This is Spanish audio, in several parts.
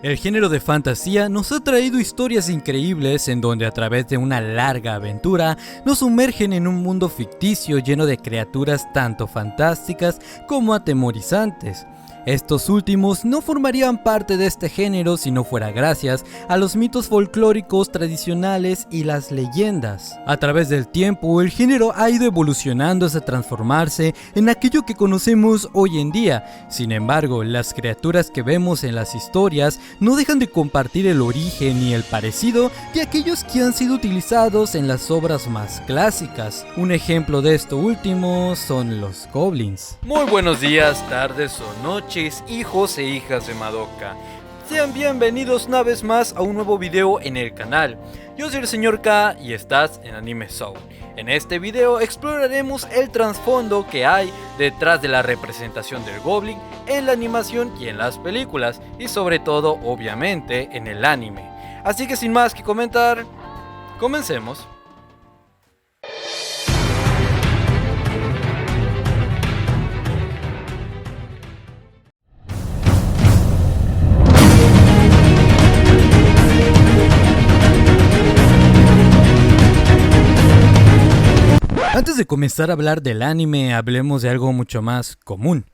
El género de fantasía nos ha traído historias increíbles en donde a través de una larga aventura nos sumergen en un mundo ficticio lleno de criaturas tanto fantásticas como atemorizantes. Estos últimos no formarían parte de este género si no fuera gracias a los mitos folclóricos tradicionales y las leyendas. A través del tiempo, el género ha ido evolucionando hasta transformarse en aquello que conocemos hoy en día. Sin embargo, las criaturas que vemos en las historias no dejan de compartir el origen y el parecido de aquellos que han sido utilizados en las obras más clásicas. Un ejemplo de esto último son los goblins. Muy buenos días, tardes o noches, hijos e hijas de Madoka. Sean bienvenidos una vez más a un nuevo video en el canal. Yo soy el Sr. K y estás en Anime Zone. En este video exploraremos el trasfondo que hay detrás de la representación del Goblin en la animación y en las películas, y sobre todo, obviamente, en el anime. Así que sin más que comentar, comencemos. Antes de comenzar a hablar del anime, hablemos de algo mucho más común.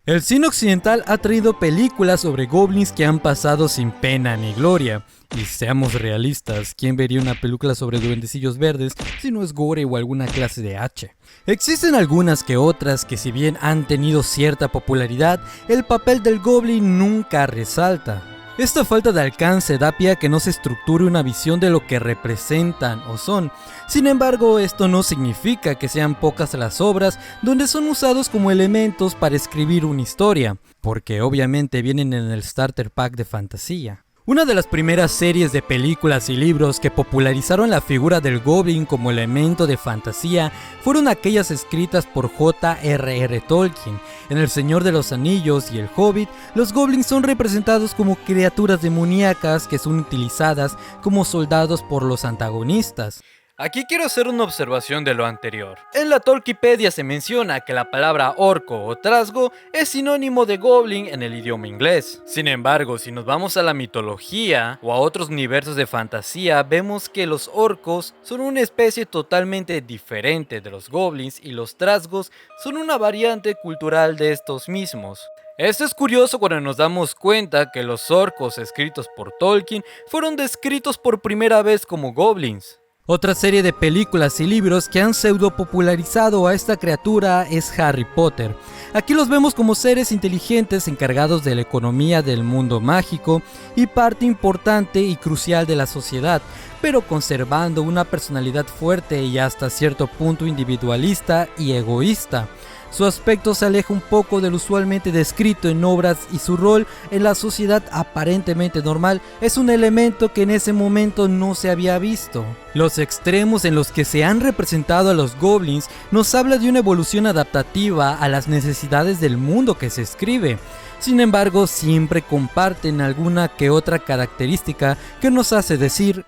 El cine occidental ha traído películas sobre goblins que han pasado sin pena ni gloria. Y seamos realistas, ¿quién vería una película sobre duendecillos verdes si no es gore o alguna clase de H? Existen algunas que otras que, si bien han tenido cierta popularidad, el papel del goblin nunca resalta. Esta falta de alcance da pie a que no se estructure una visión de lo que representan o son. Sin embargo, esto no significa que sean pocas las obras donde son usados como elementos para escribir una historia, porque obviamente vienen en el starter pack de fantasía. Una de las primeras series de películas y libros que popularizaron la figura del Goblin como elemento de fantasía fueron aquellas escritas por J.R.R. Tolkien. En El Señor de los Anillos y El Hobbit, los Goblins son representados como criaturas demoníacas que son utilizadas como soldados por los antagonistas. Aquí quiero hacer una observación de lo anterior. En la Tolkipedia se menciona que la palabra orco o trasgo es sinónimo de goblin en el idioma inglés. Sin embargo, si nos vamos a la mitología o a otros universos de fantasía, vemos que los orcos son una especie totalmente diferente de los goblins y los trasgos son una variante cultural de estos mismos. Esto es curioso cuando nos damos cuenta que los orcos escritos por Tolkien fueron descritos por primera vez como goblins. Otra serie de películas y libros que han pseudo popularizado a esta criatura es Harry Potter. Aquí los vemos como seres inteligentes encargados de la economía del mundo mágico y parte importante y crucial de la sociedad, pero conservando una personalidad fuerte y hasta cierto punto individualista y egoísta. Su aspecto se aleja un poco del usualmente descrito en obras y su rol en la sociedad aparentemente normal es un elemento que en ese momento no se había visto. Los extremos en los que se han representado a los goblins nos habla de una evolución adaptativa a las necesidades del mundo que se escribe. Sin embargo, siempre comparten alguna que otra característica que nos hace decir,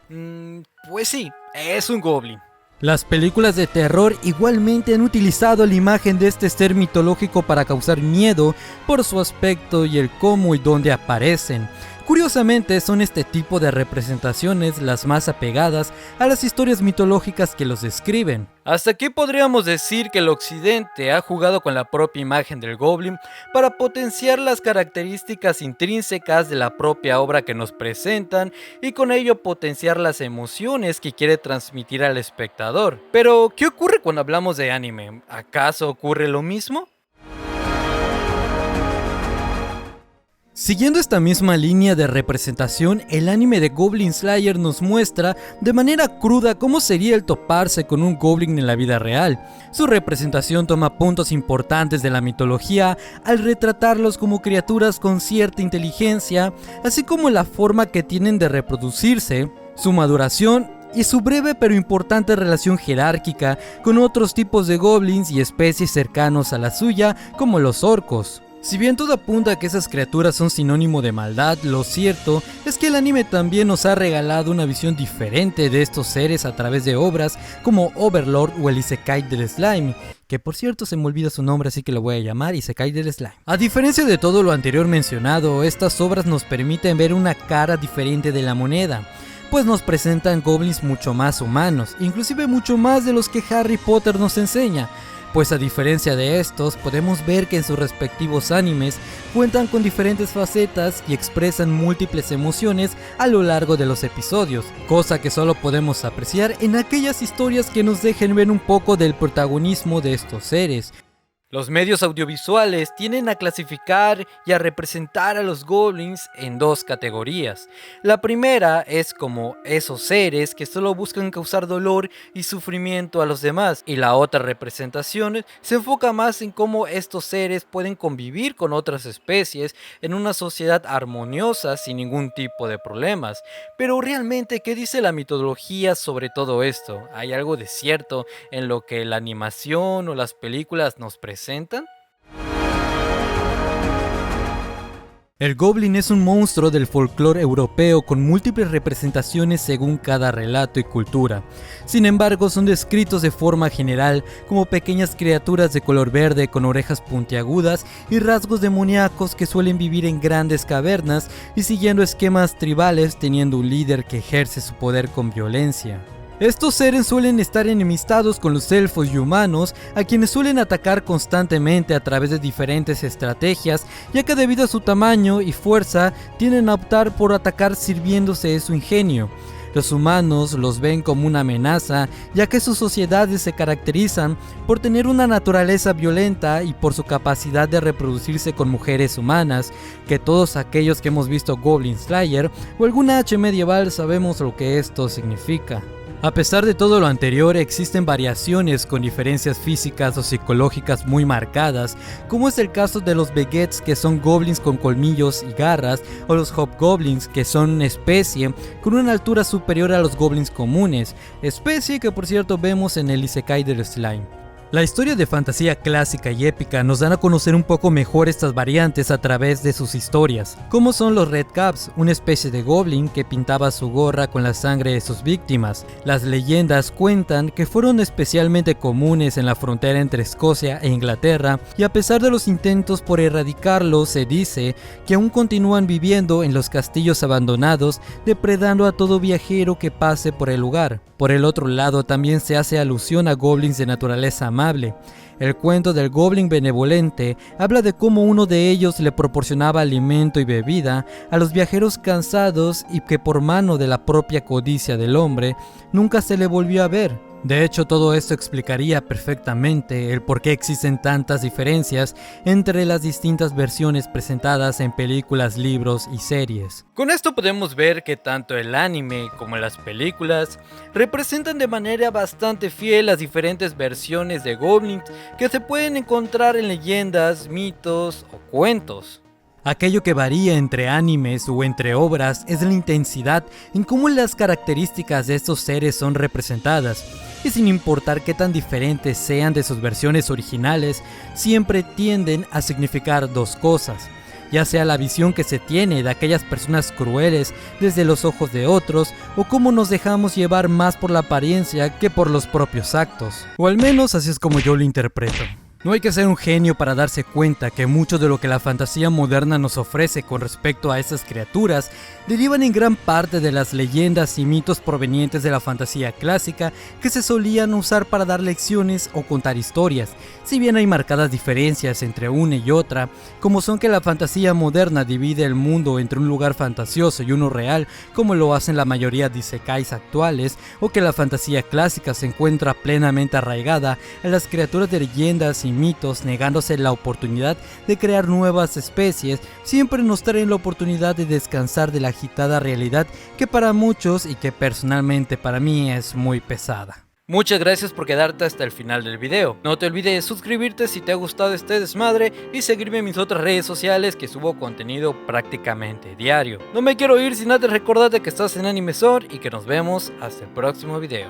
pues sí, es un goblin. Las películas de terror igualmente han utilizado la imagen de este ser mitológico para causar miedo por su aspecto y el cómo y dónde aparecen. Curiosamente, son este tipo de representaciones las más apegadas a las historias mitológicas que los describen. Hasta aquí podríamos decir que el occidente ha jugado con la propia imagen del goblin para potenciar las características intrínsecas de la propia obra que nos presentan y con ello potenciar las emociones que quiere transmitir al espectador. Pero, ¿qué ocurre cuando hablamos de anime? ¿Acaso ocurre lo mismo? Siguiendo esta misma línea de representación, el anime de Goblin Slayer nos muestra de manera cruda cómo sería el toparse con un goblin en la vida real. Su representación toma puntos importantes de la mitología al retratarlos como criaturas con cierta inteligencia, así como la forma que tienen de reproducirse, su maduración y su breve pero importante relación jerárquica con otros tipos de goblins y especies cercanos a la suya como los orcos. Si bien todo apunta a que esas criaturas son sinónimo de maldad, lo cierto es que el anime también nos ha regalado una visión diferente de estos seres a través de obras como Overlord o el Isekai del Slime, que por cierto se me olvida su nombre, así que lo voy a llamar Isekai del Slime. A diferencia de todo lo anterior mencionado, estas obras nos permiten ver una cara diferente de la moneda, pues nos presentan goblins mucho más humanos, inclusive mucho más de los que Harry Potter nos enseña, pues a diferencia de estos, podemos ver que en sus respectivos animes cuentan con diferentes facetas y expresan múltiples emociones a lo largo de los episodios, cosa que solo podemos apreciar en aquellas historias que nos dejen ver un poco del protagonismo de estos seres. Los medios audiovisuales tienden a clasificar y a representar a los goblins en dos categorías. La primera es como esos seres que solo buscan causar dolor y sufrimiento a los demás, y la otra representación se enfoca más en cómo estos seres pueden convivir con otras especies en una sociedad armoniosa sin ningún tipo de problemas. Pero realmente, ¿qué dice la mitología sobre todo esto? ¿Hay algo de cierto en lo que la animación o las películas nos presentan? El goblin es un monstruo del folclore europeo con múltiples representaciones según cada relato y cultura. Sin embargo, son descritos de forma general como pequeñas criaturas de color verde con orejas puntiagudas y rasgos demoníacos que suelen vivir en grandes cavernas y siguiendo esquemas tribales, teniendo un líder que ejerce su poder con violencia. Estos seres suelen estar enemistados con los elfos y humanos, a quienes suelen atacar constantemente a través de diferentes estrategias, ya que debido a su tamaño y fuerza tienden a optar por atacar sirviéndose de su ingenio. Los humanos los ven como una amenaza, ya que sus sociedades se caracterizan por tener una naturaleza violenta y por su capacidad de reproducirse con mujeres humanas, que todos aquellos que hemos visto Goblin Slayer o alguna H medieval sabemos lo que esto significa. A pesar de todo lo anterior, existen variaciones con diferencias físicas o psicológicas muy marcadas, como es el caso de los Vegets, que son goblins con colmillos y garras, o los Hobgoblins, que son una especie con una altura superior a los goblins comunes, especie que por cierto vemos en el Isekai del Slime. La historia de fantasía clásica y épica nos dan a conocer un poco mejor estas variantes a través de sus historias, como son los Red Caps, una especie de goblin que pintaba su gorra con la sangre de sus víctimas. Las leyendas cuentan que fueron especialmente comunes en la frontera entre Escocia e Inglaterra, y a pesar de los intentos por erradicarlos, se dice que aún continúan viviendo en los castillos abandonados, depredando a todo viajero que pase por el lugar. Por el otro lado, también se hace alusión a goblins de naturaleza amable. El cuento del Goblin Benevolente habla de cómo uno de ellos le proporcionaba alimento y bebida a los viajeros cansados y que por mano de la propia codicia del hombre nunca se le volvió a ver. De hecho, todo esto explicaría perfectamente el por qué existen tantas diferencias entre las distintas versiones presentadas en películas, libros y series. Con esto podemos ver que tanto el anime como las películas representan de manera bastante fiel las diferentes versiones de goblins que se pueden encontrar en leyendas, mitos o cuentos. Aquello que varía entre animes o entre obras es la intensidad en cómo las características de estos seres son representadas, y sin importar qué tan diferentes sean de sus versiones originales, siempre tienden a significar dos cosas, ya sea la visión que se tiene de aquellas personas crueles desde los ojos de otros, o cómo nos dejamos llevar más por la apariencia que por los propios actos, o al menos así es como yo lo interpreto. No hay que ser un genio para darse cuenta que mucho de lo que la fantasía moderna nos ofrece con respecto a esas criaturas derivan en gran parte de las leyendas y mitos provenientes de la fantasía clásica que se solían usar para dar lecciones o contar historias. Si bien hay marcadas diferencias entre una y otra, como son que la fantasía moderna divide el mundo entre un lugar fantasioso y uno real, como lo hacen la mayoría de isekais actuales, o que la fantasía clásica se encuentra plenamente arraigada a las criaturas de leyendas y mitos, negándose la oportunidad de crear nuevas especies, siempre nos traen la oportunidad de descansar de la agitada realidad que para muchos y que personalmente para mí es muy pesada. Muchas gracias por quedarte hasta el final del video. No te olvides de suscribirte si te ha gustado este desmadre y seguirme en mis otras redes sociales que subo contenido prácticamente diario. No me quiero ir sin antes recordarte que estás en Animesor y que nos vemos hasta el próximo video.